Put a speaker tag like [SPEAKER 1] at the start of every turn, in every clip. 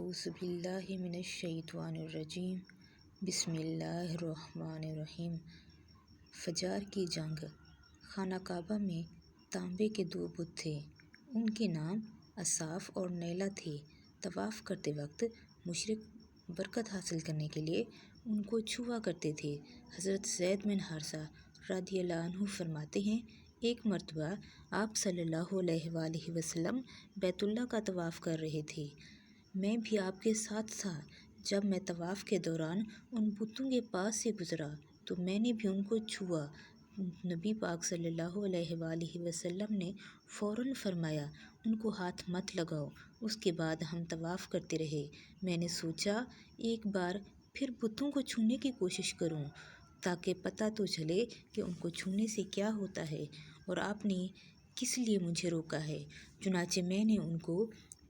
[SPEAKER 1] اعوذ باللہ من الشیطان الرجیم بسم اللہ الرحمن الرحیم۔ فجار کی جنگ۔ خانہ کعبہ میں تانبے کے دو بت تھے، ان کے نام اصاف اور نیلا تھے۔ طواف کرتے وقت مشرک برکت حاصل کرنے کے لیے ان کو چھوا کرتے تھے۔ حضرت زید بن حارثہ رضی اللہ عنہ فرماتے ہیں، ایک مرتبہ آپ صلی اللہ علیہ وآلہ وسلم بیت اللہ کا طواف کر رہے تھے، میں بھی آپ کے ساتھ تھا۔ جب میں طواف کے دوران ان بتوں کے پاس سے گزرا تو میں نے بھی ان کو چھوا۔ نبی پاک صلی اللہ علیہ وآلہ وسلم نے فوراً فرمایا، ان کو ہاتھ مت لگاؤ۔ اس کے بعد ہم طواف کرتے رہے۔ میں نے سوچا ایک بار پھر بتوں کو چھونے کی کوشش کروں تاکہ پتہ تو چلے کہ ان کو چھونے سے کیا ہوتا ہے اور آپ نے کس لیے مجھے روکا ہے۔ چنانچہ میں نے ان کو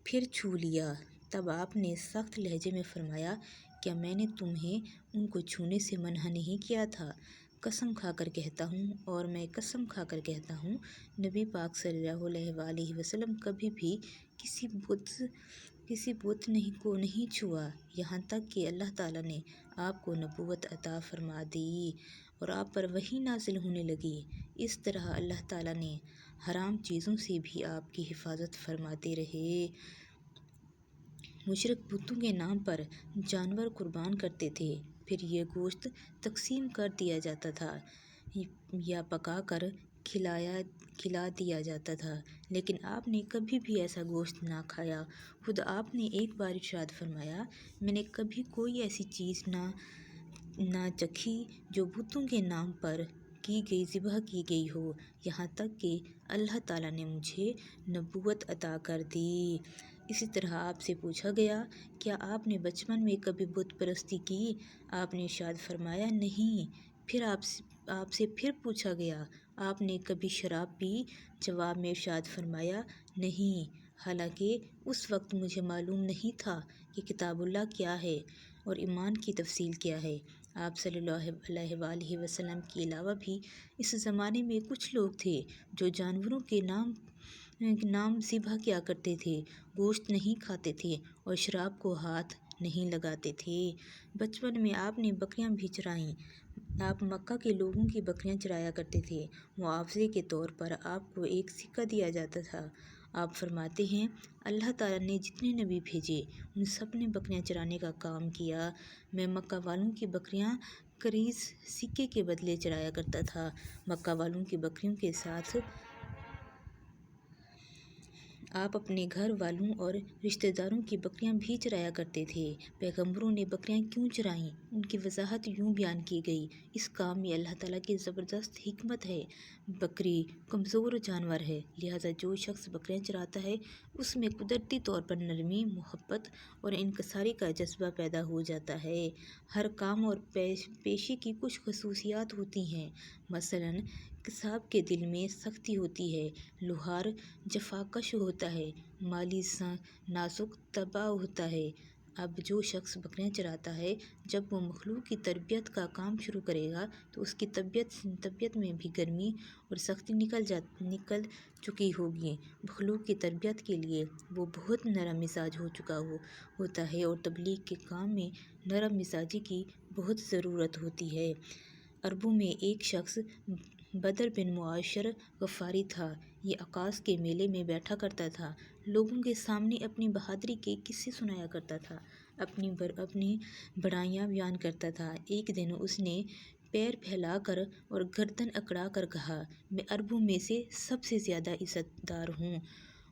[SPEAKER 1] پھر چھو لیا۔ تب آپ نے سخت لہجے میں فرمایا، کیا میں نے تمہیں ان کو چھونے سے منع نہیں کیا تھا؟ قسم کھا کر کہتا ہوں اور میں قسم کھا کر کہتا ہوں، نبی پاک صلی اللہ علیہ وآلہ وسلم کبھی بھی کسی بت کو نہیں چھوا، یہاں تک کہ اللہ تعالیٰ نے آپ کو نبوت عطا فرما دی اور آپ پر وحی نازل ہونے لگی۔ اس طرح اللہ تعالیٰ نے حرام چیزوں سے بھی آپ کی حفاظت فرماتے رہے۔ مشرک بتوں کے نام پر جانور قربان کرتے تھے، پھر یہ گوشت تقسیم کر دیا جاتا تھا یا پکا کر کھلا دیا جاتا تھا، لیکن آپ نے کبھی بھی ایسا گوشت نہ کھایا۔ خود آپ نے ایک بار ارشاد فرمایا، میں نے کبھی کوئی ایسی چیز نہ چکھی جو بتوں کے نام پر ذبح کی گئی ہو، یہاں تک کہ اللہ تعالیٰ نے مجھے نبوت عطا کر دی۔ اسی طرح آپ سے پوچھا گیا، کیا آپ نے بچپن میں کبھی بت پرستی کی؟ آپ نے ارشاد فرمایا، نہیں۔ پھر آپ سے پھر پوچھا گیا، آپ نے کبھی شراب پی؟ جواب میں ارشاد فرمایا، نہیں، حالانکہ اس وقت مجھے معلوم نہیں تھا کہ کتاب اللہ کیا ہے اور ایمان کی تفصیل کیا ہے۔ آپ صلی اللہ علیہ وآلہ وسلم کے علاوہ بھی اس زمانے میں کچھ لوگ تھے جو جانوروں کے نام ذبح کیا کرتے تھے، گوشت نہیں کھاتے تھے اور شراب کو ہاتھ نہیں لگاتے تھے۔ بچپن میں آپ نے بکریاں بھی چرائیں۔ آپ مکہ کے لوگوں کی بکریاں چرایا کرتے تھے۔ معاوضے کے طور پر آپ کو ایک سکہ دیا جاتا تھا۔ آپ فرماتے ہیں، اللہ تعالیٰ نے جتنے نبی بھیجے ان سب نے بکریاں چرانے کا کام کیا۔ میں مکہ والوں کی بکریاں قریض سکے کے بدلے چرایا کرتا تھا۔ مکہ والوں کی بکریوں کے ساتھ آپ اپنے گھر والوں اور رشتہ داروں کی بکریاں بھی چرایا کرتے تھے۔ پیغمبروں نے بکریاں کیوں چرائیں؟ ان کی وضاحت یوں بیان کی گئی، اس کام میں اللہ تعالیٰ کی زبردست حکمت ہے۔ بکری کمزور جانور ہے، لہٰذا جو شخص بکریاں چراتا ہے اس میں قدرتی طور پر نرمی، محبت اور انکساری کا جذبہ پیدا ہو جاتا ہے۔ ہر کام اور پیشے کی کچھ خصوصیات ہوتی ہیں، مثلاً قصاب کے دل میں سختی ہوتی ہے، لوہار جفاکش ہوتا ہے، مالی ناسک طبع ہوتا ہے۔ اب جو شخص بکریاں چراتا ہے، جب وہ مخلوق کی تربیت کا کام شروع کرے گا تو اس کی طبیعت میں بھی گرمی اور سختی نکل چکی ہوگی۔ مخلوق کی تربیت کے لیے وہ بہت نرم مزاج ہو چکا ہوتا ہے اور تبلیغ کے کام میں نرم مزاجی کی بہت ضرورت ہوتی ہے۔ عربوں میں ایک شخص بدر بن معاشر غفاری تھا۔ یہ عکاص کے میلے میں بیٹھا کرتا تھا، لوگوں کے سامنے اپنی بہادری کے قصے سنایا کرتا تھا، اپنی بڑائیاں بیان کرتا تھا۔ ایک دن اس نے پیر پھیلا کر اور گردن اکڑا کر کہا، میں عربوں میں سے سب سے زیادہ عزت دار ہوں،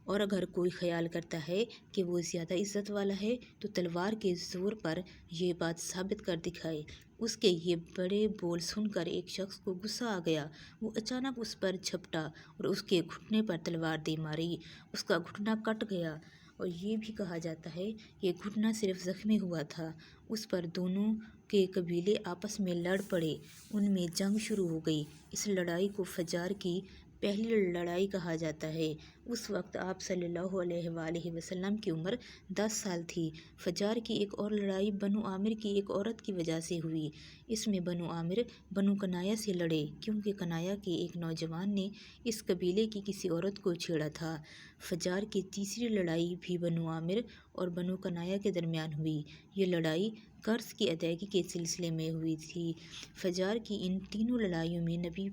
[SPEAKER 1] اور اگر کوئی خیال کرتا ہے کہ وہ زیادہ عزت والا ہے تو تلوار کے زور پر یہ بات ثابت کر دکھائے۔ اس کے یہ بڑے بول سن کر ایک شخص کو غصہ آ گیا۔ وہ اچانک اس پر جھپٹا اور اس کے گھٹنے پر تلوار دے ماری۔ اس کا گھٹنا کٹ گیا اور یہ بھی کہا جاتا ہے کہ گھٹنا صرف زخمی ہوا تھا۔ اس پر دونوں کے قبیلے آپس میں لڑ پڑے، ان میں جنگ شروع ہو گئی۔ اس لڑائی کو فجار کی پہلی لڑائی کہا جاتا ہے۔ اس وقت آپ صلی اللہ علیہ وآلہ وسلم کی عمر 10 سال تھی۔ فجار کی ایک اور لڑائی بنو عامر کی ایک عورت کی وجہ سے ہوئی۔ اس میں بنو عامر بنو کنایا سے لڑے کیونکہ کنایا کے ایک نوجوان نے اس قبیلے کی کسی عورت کو چھیڑا تھا۔ فجار کی تیسری لڑائی بھی بنو عامر اور بنو کنایا کے درمیان ہوئی۔ یہ لڑائی قرض کی ادائیگی کے سلسلے میں ہوئی تھی۔ فجار کی ان تینوں لڑائیوں میں نبی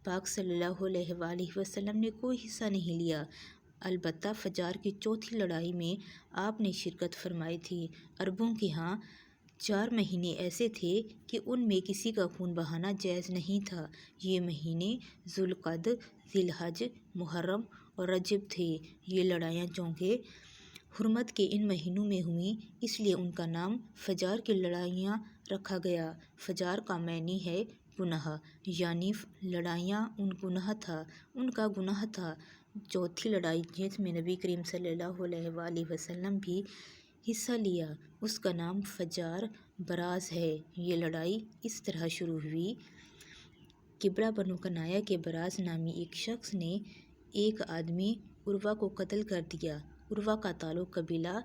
[SPEAKER 1] پاک صلی اللہ علیہ وآلہ وسلم نے کوئی حصہ نہیں لیا، البتہ فجار کی چوتھی لڑائی میں آپ نے شرکت فرمائی تھی۔ عربوں کے ہاں 4 مہینے ایسے تھے کہ ان میں کسی کا خون بہانا جائز نہیں تھا۔ یہ مہینے ذوالقعدہ، ذی الحجہ، محرم اور رجب تھے۔ یہ لڑائیاں چونکہ حرمت کے ان مہینوں میں ہوئیں، اس لیے ان کا نام فجار کی لڑائیاں رکھا گیا۔ فجار کا معنی ہے گناہ، یعنی لڑائیاں ان کا گناہ تھا۔ چوتھی لڑائی جس میں نبی کریم صلی اللہ علیہ وآلہ وسلم بھی حصہ لیا، اس کا نام فجار براز ہے۔ یہ لڑائی اس طرح شروع ہوئی۔ کبرا بنو کنایا کے براز نامی ایک شخص نے ایک آدمی عروہ کو قتل کر دیا۔ عروہ کا تعلق قبیلہ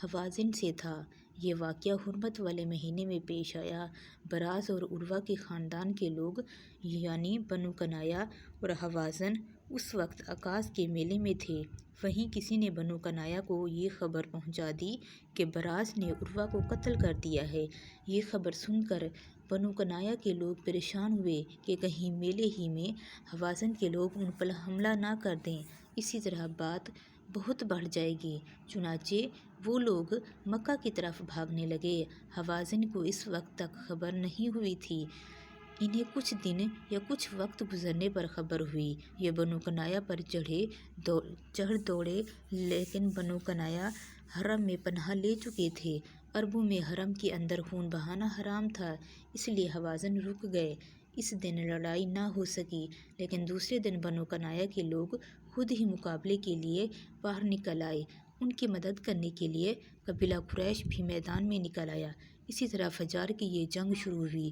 [SPEAKER 1] حوازن سے تھا۔ یہ واقعہ حرمت والے مہینے میں پیش آیا۔ براز اور عروہ کے خاندان کے لوگ یعنی بنو کنایا اور حوازن اس وقت عکاظ کے میلے میں تھے۔ وہیں کسی نے بنو کنایا کو یہ خبر پہنچا دی کہ براز نے عروہ کو قتل کر دیا ہے۔ یہ خبر سن کر بنو کنایا کے لوگ پریشان ہوئے کہ کہیں میلے ہی میں حوازن کے لوگ ان پر حملہ نہ کر دیں، اسی طرح بات بہت بڑھ جائے گی۔ چنانچہ وہ لوگ مکہ کی طرف بھاگنے لگے۔ حوازن کو اس وقت تک خبر نہیں ہوئی تھی۔ انہیں کچھ دن یا کچھ وقت گزرنے پر خبر ہوئی۔ یہ بنو کنایا پر چڑھ دوڑے، لیکن بنو کنایا حرم میں پناہ لے چکے تھے۔ عربوں میں حرم کے اندر خون بہانا حرام تھا، اس لیے حوازن رک گئے۔ اس دن لڑائی نہ ہو سکی، لیکن دوسرے دن بنو کنایا کے لوگ خود ہی مقابلے کے لیے باہر نکل آئے۔ ان کی مدد کرنے کے لیے قبیلہ قریش بھی میدان میں نکل آیا۔ اسی طرح فجار کی یہ جنگ شروع ہوئی۔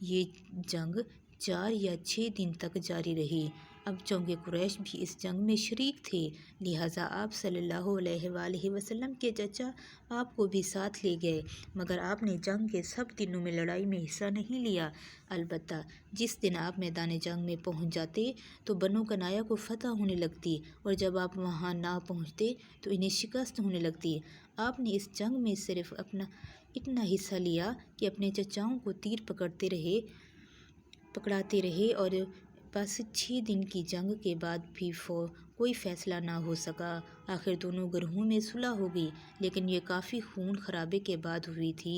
[SPEAKER 1] یہ جنگ 4 یا 6 دن تک جاری رہی۔ اب چونکہ قریش بھی اس جنگ میں شریک تھے، لہٰذا آپ صلی اللہ علیہ وآلہ وسلم کے چچا آپ کو بھی ساتھ لے گئے، مگر آپ نے جنگ کے سب دنوں میں لڑائی میں حصہ نہیں لیا۔ البتہ جس دن آپ میدان جنگ میں پہنچ جاتے تو بنو کنایا کو فتح ہونے لگتی، اور جب آپ وہاں نہ پہنچتے تو انہیں شکست ہونے لگتی۔ آپ نے اس جنگ میں صرف اتنا حصہ لیا کہ اپنے چچاؤں کو تیر پکڑاتے رہے، اور بس 6 دن کی جنگ کے بعد بھی کوئی فیصلہ نہ ہو سکا۔ آخر دونوں گروہوں میں صلح ہو گئی، لیکن یہ کافی خون خرابے کے بعد ہوئی تھی۔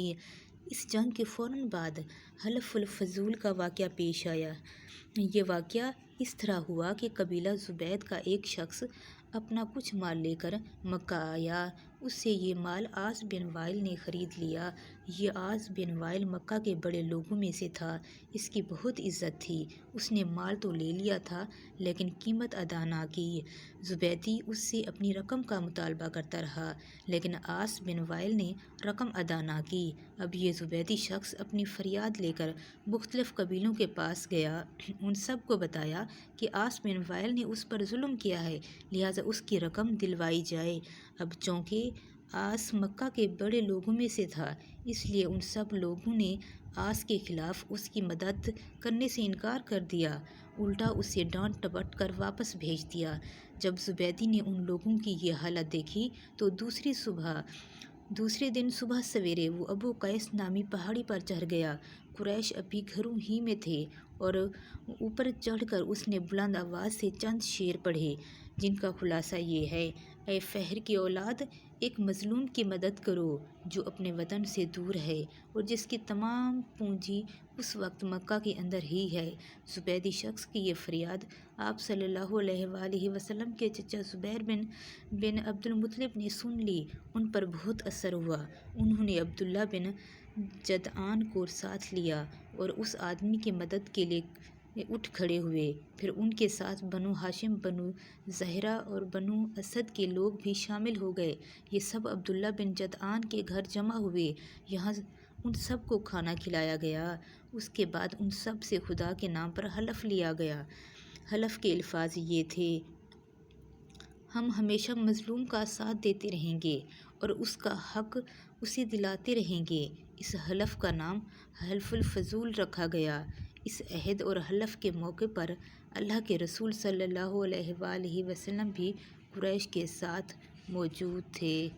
[SPEAKER 1] اس جنگ کے فوراً بعد حلف الفضول کا واقعہ پیش آیا۔ یہ واقعہ اس طرح ہوا کہ قبیلہ زبید کا ایک شخص اپنا کچھ مال لے کر مکہ آیا۔ اس سے یہ مال عاص بن وائل نے خرید لیا۔ یہ عاص بن وائل مکہ کے بڑے لوگوں میں سے تھا، اس کی بہت عزت تھی۔ اس نے مال تو لے لیا تھا، لیکن قیمت ادا نہ کی۔ زبیدی اس سے اپنی رقم کا مطالبہ کرتا رہا، لیکن عاص بن وائل نے رقم ادا نہ کی۔ اب یہ زبیدی شخص اپنی فریاد لے کر مختلف قبیلوں کے پاس گیا، ان سب کو بتایا کہ عاص بن وائل نے اس پر ظلم کیا ہے، لہٰذا اس کی رقم دلوائی جائے۔ اب چونکہ عاص مکہ کے بڑے لوگوں میں سے تھا، اس لیے ان سب لوگوں نے عاص کے خلاف اس کی مدد کرنے سے انکار کر دیا، الٹا اسے ڈانٹ ڈپٹ کر واپس بھیج دیا۔ جب زبیدی نے ان لوگوں کی یہ حالت دیکھی تو دوسرے دن صبح سویرے وہ ابو قیس نامی پہاڑی پر چڑھ گیا۔ قریش ابھی گھروں ہی میں تھے، اور اوپر چڑھ کر اس نے بلند آواز سے چند شعر پڑھے، جن کا خلاصہ یہ ہے: اے فہر کی اولاد، ایک مظلوم کی مدد کرو جو اپنے وطن سے دور ہے اور جس کی تمام پونجی اس وقت مکہ کے اندر ہی ہے۔ زبیدی شخص کی یہ فریاد آپ صلی اللہ علیہ وآلہ وسلم کے چچا زبیر بن عبد المطلب نے سن لی۔ ان پر بہت اثر ہوا۔ انہوں نے عبداللہ بن جدعان کو ساتھ لیا اور اس آدمی کی مدد کے لیے اٹھ کھڑے ہوئے۔ پھر ان کے ساتھ بنو ہاشم، بنو زہرہ اور بنو اسد کے لوگ بھی شامل ہو گئے۔ یہ سب عبداللہ بن جدعان کے گھر جمع ہوئے۔ یہاں ان سب کو کھانا کھلایا گیا۔ اس کے بعد ان سب سے خدا کے نام پر حلف لیا گیا۔ حلف کے الفاظ یہ تھے: ہم ہمیشہ مظلوم کا ساتھ دیتے رہیں گے اور اس کا حق اسے دلاتے رہیں گے۔ اس حلف کا نام حلف الفضول رکھا گیا۔ اس عہد اور حلف کے موقع پر اللہ کے رسول صلی اللہ علیہ وآلہ وسلم بھی قریش کے ساتھ موجود تھے۔